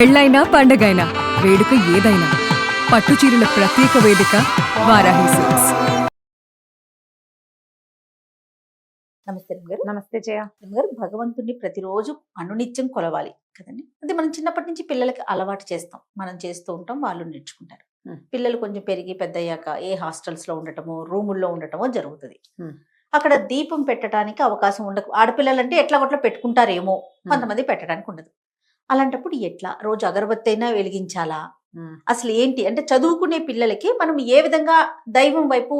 పెళ్ళైనా పండగైనా వేడుక ఏదైనా పట్టుచీరల ప్రత్యేక వేదిక వారాహి సిల్క్స్. నమస్తే గారు. నమస్తే జయ. గారు, భగవంతుడిని ప్రతిరోజు అనునిత్యం కొలవాలి కదండి. అది మనం చిన్నప్పటి నుంచి పిల్లలకి అలవాటు చేస్తాం, మనం చేస్తూ ఉంటాం, వాళ్ళు నేర్చుకుంటారు. పిల్లలు కొంచెం పెరిగి పెద్దయ్యాక ఏ హాస్టల్స్ లో ఉండటమో రూముల్లో ఉండటమో జరుగుతుంది. అక్కడ దీపం పెట్టడానికి అవకాశం ఉండదు. ఆడపిల్లలంటే ఎట్లా కొట్లా పెట్టుకుంటారేమో, కొంతమంది పెట్టడానికి ఉండదు. అలాంటప్పుడు ఎట్లా రోజు అగరబత్తి అయినా వెలిగించాలా? అసలు ఏంటి అంటే చదువుకునే పిల్లలకి మనం ఏ విధంగా దైవం వైపు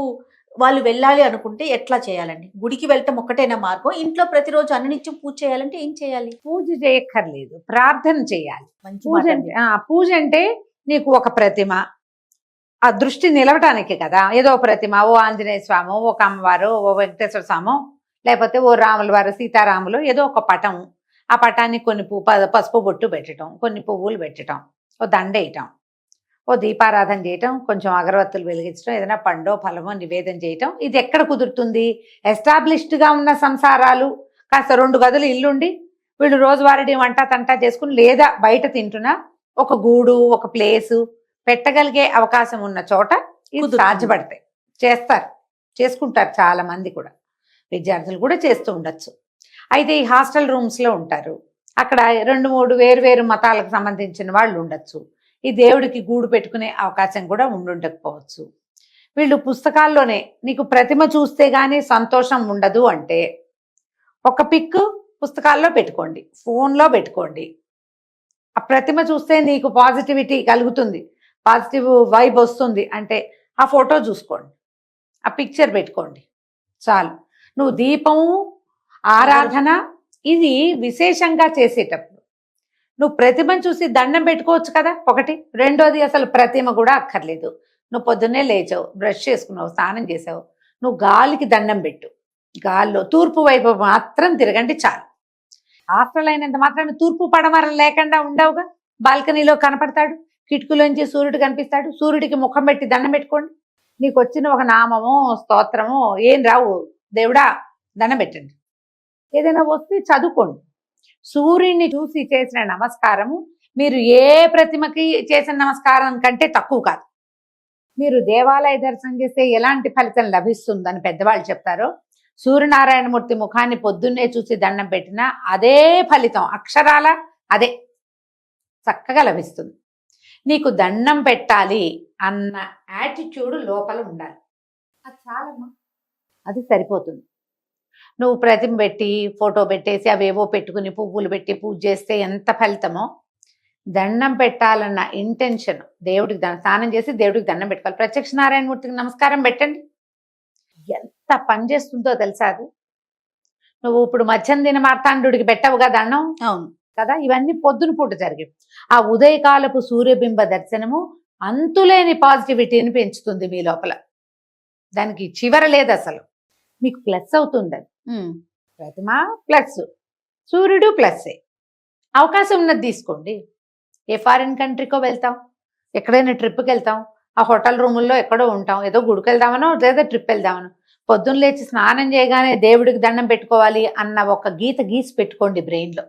వాళ్ళు వెళ్ళాలి అనుకుంటే ఎట్లా చేయాలండి? గుడికి వెళ్ళటం ఒక్కటైనా మార్గం? ఇంట్లో ప్రతిరోజు అనునిత్యం పూజ చేయాలంటే ఏం చేయాలి? పూజ చేయక్కర్లేదు, ప్రార్థన చేయాలి. మంచి పూజ మాట అంటే పూజ అంటే నీకు ఒక ప్రతిమ, ఆ దృష్టి నిలవటానికి కదా. ఏదో ప్రతిమ, ఓ ఆంజనేయ స్వామి, ఒక అమ్మవారు, ఓ వెంకటేశ్వర స్వామి, లేకపోతే ఓ రాముల వారు, సీతారాములు, ఏదో ఒక పటం. ఆ పటానికి కొన్ని పసుపు బొట్టు పెట్టడం, కొన్ని పువ్వులు పెట్టడం, ఓ దండ వేయటం, ఓ దీపారాధన చేయటం, కొంచెం అగరవత్తులు వెలిగించడం, ఏదైనా పండో ఫలమో నివేదన చేయటం. ఇది ఎక్కడ కుదురుతుంది? ఎస్టాబ్లిష్డ్గా ఉన్న సంసారాలు, కాస్త 2 గదులు ఇల్లుండి వీళ్ళు రోజువారీ వంట తంటా చేసుకుని, లేదా బయట తింటున్నా ఒక గూడు, ఒక ప్లేసు పెట్టగలిగే అవకాశం ఉన్న చోట ఇది సాధ్యపడతాయి. చేసుకుంటారు చాలా మంది కూడా, విద్యార్థులు కూడా చేస్తూ ఉండొచ్చు. అయితే ఈ హాస్టల్ రూమ్స్లో ఉంటారు, అక్కడ 2-3 వేరు మతాలకు సంబంధించిన వాళ్ళు ఉండొచ్చు. ఈ దేవుడికి గూడు పెట్టుకునే అవకాశం కూడా ఉండకపోవచ్చు. వీళ్ళు పుస్తకాల్లోనే నీకు ప్రతిమ చూస్తే గానీ సంతోషం ఉండదు అంటే ఒక పిక్ పుస్తకాల్లో పెట్టుకోండి, ఫోన్లో పెట్టుకోండి. ఆ ప్రతిమ చూస్తే నీకు పాజిటివిటీ కలుగుతుంది, పాజిటివ్ వైబ్ వస్తుంది అంటే ఆ ఫోటో చూసుకోండి, ఆ పిక్చర్ పెట్టుకోండి చాలు. నువ్వు దీపము, ఆరాధన ఇది విశేషంగా చేసేటప్పుడు నువ్వు ప్రతిమను చూసి దండం పెట్టుకోవచ్చు కదా, ఒకటి. రెండోది, అసలు ప్రతిమ కూడా అక్కర్లేదు. నువ్వు పొద్దున్నే లేచావు, బ్రష్ చేసుకున్నావు, స్నానం చేసావు, నువ్వు గాలికి దండం పెట్టు. గాల్లో తూర్పు వైపు మాత్రం తిరగండి చాలు. హాస్టల్ అయినంత మాత్రం తూర్పు పడమర లేకుండా ఉండవుగా. బాల్కనీలో కనపడతాడు, కిటికీలోంచి సూర్యుడు కనిపిస్తాడు, సూర్యుడికి ముఖం పెట్టి దండం పెట్టుకోండి. నీకు వచ్చిన ఒక నామమో స్తోత్రమో ఏం రావు, దేవుడా దండం పెట్టండి. ఏదైనా వస్తే చదువుకోండి. సూర్యుడిని చూసి చేసిన నమస్కారము మీరు ఏ ప్రతిమకి చేసిన నమస్కారం కంటే తక్కువ కాదు. మీరు దేవాలయ దర్శనం చేస్తే ఎలాంటి ఫలితం లభిస్తుందని పెద్దవాళ్ళు చెప్తారో, సూర్యనారాయణమూర్తి ముఖాన్ని పొద్దున్నే చూసి దండం పెట్టినా అదే ఫలితం, అక్షరాల అదే చక్కగా లభిస్తుంది. నీకు దండం పెట్టాలి అన్న యాటిట్యూడ్ లోపల ఉండాలి, అది చాలమ్మా, అది సరిపోతుంది. నువ్వు ప్రతిమ పెట్టి ఫోటో పెట్టేసి అవేవో పెట్టుకుని పువ్వులు పెట్టి పూజ చేస్తే ఎంత ఫలితమో, దండం పెట్టాలన్న ఇంటెన్షన్, దేవుడికి స్నానం చేసి దేవుడికి దండం పెట్టుకోవాలి. ప్రత్యక్ష నారాయణమూర్తికి నమస్కారం పెట్టండి, ఎంత పనిచేస్తుందో తెలుసా అది. నువ్వు ఇప్పుడు మధ్యాహ్నం దిన మార్తాండుడికి పెట్టవుగా దండం, అవును కదా. ఇవన్నీ పొద్దున పూట జరిగేవి. ఆ ఉదయకాలపు సూర్యబింబ దర్శనము అంతులేని పాజిటివిటీని పెంచుతుంది మీ లోపల, దానికి చివర లేదు అసలు. మీకు ప్లస్ అవుతుంది అది. ప్రతిమ ప్లస్, సూర్యుడు ప్లస్సే. అవకాశం ఉన్నది తీసుకోండి. ఏ ఫారిన్ కంట్రీకో వెళ్తాం, ఎక్కడైనా ట్రిప్కి వెళ్తాం, ఆ హోటల్ రూముల్లో ఎక్కడో ఉంటాం, ఏదో గుడికి వెళ్దామనో లేదా ట్రిప్ వెళ్దామనో, పొద్దున్న లేచి స్నానం చేయగానే దేవుడికి దండం పెట్టుకోవాలి అన్న ఒక గీత గీసి పెట్టుకోండి బ్రెయిన్లో.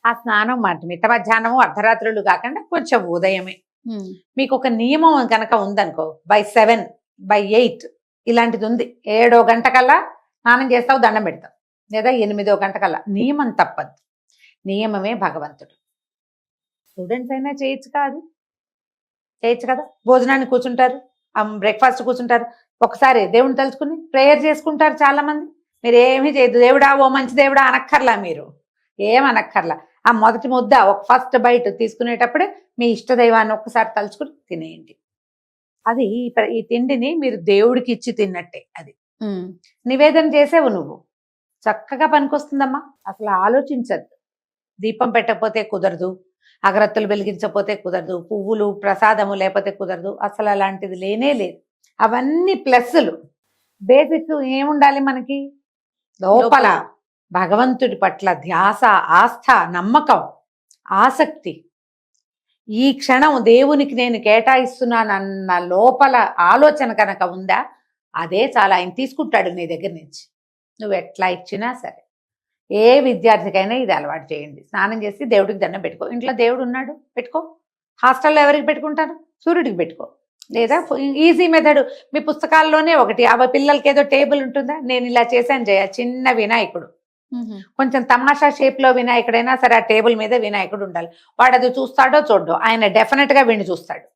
ఆ స్నానం మిట్ట మధ్యాహ్నము అర్ధరాత్రులు కాకుండా కొంచెం ఉదయమే. మీకు ఒక నియమం కనుక ఉందనుకో, by 7 by 8 ఇలాంటిది ఉంది, 7 గంటకల్లా స్నానం చేస్తావు, దండం పెడతావు, లేదా 8 గంటకల్లా. నియమం తప్పదు, నియమమే భగవంతుడు. స్టూడెంట్స్ అయినా చేయొచ్చు కదా. భోజనాన్ని కూర్చుంటారు, బ్రేక్ఫాస్ట్ కూర్చుంటారు, ఒకసారి దేవుని తలుచుకుని ప్రేయర్ చేసుకుంటారు చాలా మంది. మీరు ఏమీ చేయదు, దేవుడా ఓ మంచి దేవుడా అనక్కర్లా, మీరు ఏమనక్కర్లా. ఆ మొదటి ముద్ద, ఒక ఫస్ట్ బైట్ తీసుకునేటప్పుడే మీ ఇష్టదైవాన్ని ఒక్కసారి తలుచుకుని తినేయండి. అది ఈ తిండిని మీరు దేవుడికి ఇచ్చి తిన్నట్టే. అది నివేదన చేసేవు నువ్వు, చక్కగా పనికొస్తుందమ్మా. అసలు ఆలోచించద్దు. దీపం పెట్టకపోతే కుదరదు, అగరత్తులు వెలిగించకపోతే కుదరదు, పువ్వులు ప్రసాదము లేకపోతే కుదరదు, అసలు అలాంటిది లేనే లేదు. అవన్నీ ప్లస్సులు. బేసిక్ ఏముండాలి మనకి? లోపల భగవంతుడి పట్ల ధ్యాస, ఆస్థ, నమ్మకం, ఆసక్తి. ఈ క్షణం దేవునికి నేను కేటాయిస్తున్నానన్న లోపల ఆలోచన కనుక ఉందా, అదే చాలా. ఆయన తీసుకుంటాడు నీ దగ్గర నుంచి, నువ్వు ఎట్లా ఇచ్చినా సరే. ఏ విద్యార్థికైనా ఇది అలవాటు చేయండి. స్నానం చేసి దేవుడికి దండం పెట్టుకో. ఇంట్లో దేవుడు ఉన్నాడు, పెట్టుకో. హాస్టల్లో ఎవరికి పెట్టుకుంటారు? సూర్యుడికి పెట్టుకో. లేదా ఈజీ మెథడ్ మీ పుస్తకాల్లోనే ఒకటి, పిల్లలకి ఏదో టేబుల్ ఉంటుందా, నేను ఇలా చేశాను జయ, చిన్న వినాయకుడు, కొంచెం తమాషా షేప్ లో వినాయకుడైనా సరే ఆ టేబుల్ మీద వినాయకుడు ఉండాలి. వాడు అది చూస్తాడో చూడో, ఆయన డెఫినెట్ గా వీడిని చూస్తాడు.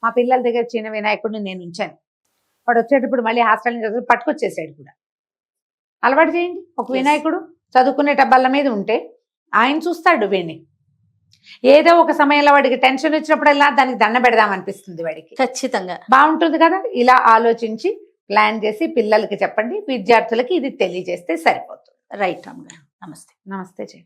మా పిల్లల దగ్గర చిన్న వినాయకుడిని నేను ఉంచాను. వాడు వచ్చేటప్పుడు మళ్ళీ హాస్టల్ నుంచి పట్టుకొచ్చేసాడు కూడా. అలవాటు చేయండి. ఒక వినాయకుడు చదువుకునే బల్ల మీద ఉంటే ఆయన చూస్తాడు వీడిని. ఏదో ఒక సమయంలో వాడికి టెన్షన్ వచ్చినప్పుడల్లా దానికి దండ పెడదాం అనిపిస్తుంది వాడికి. ఖచ్చితంగా బాగుంటుంది కదా. ఇలా ఆలోచించి ప్లాన్ చేసి పిల్లలకి చెప్పండి, విద్యార్థులకి ఇది తెలియజేస్తే సరిపోతుంది. రైట్ రామ్ గారు, నమస్తే. నమస్తే జయ.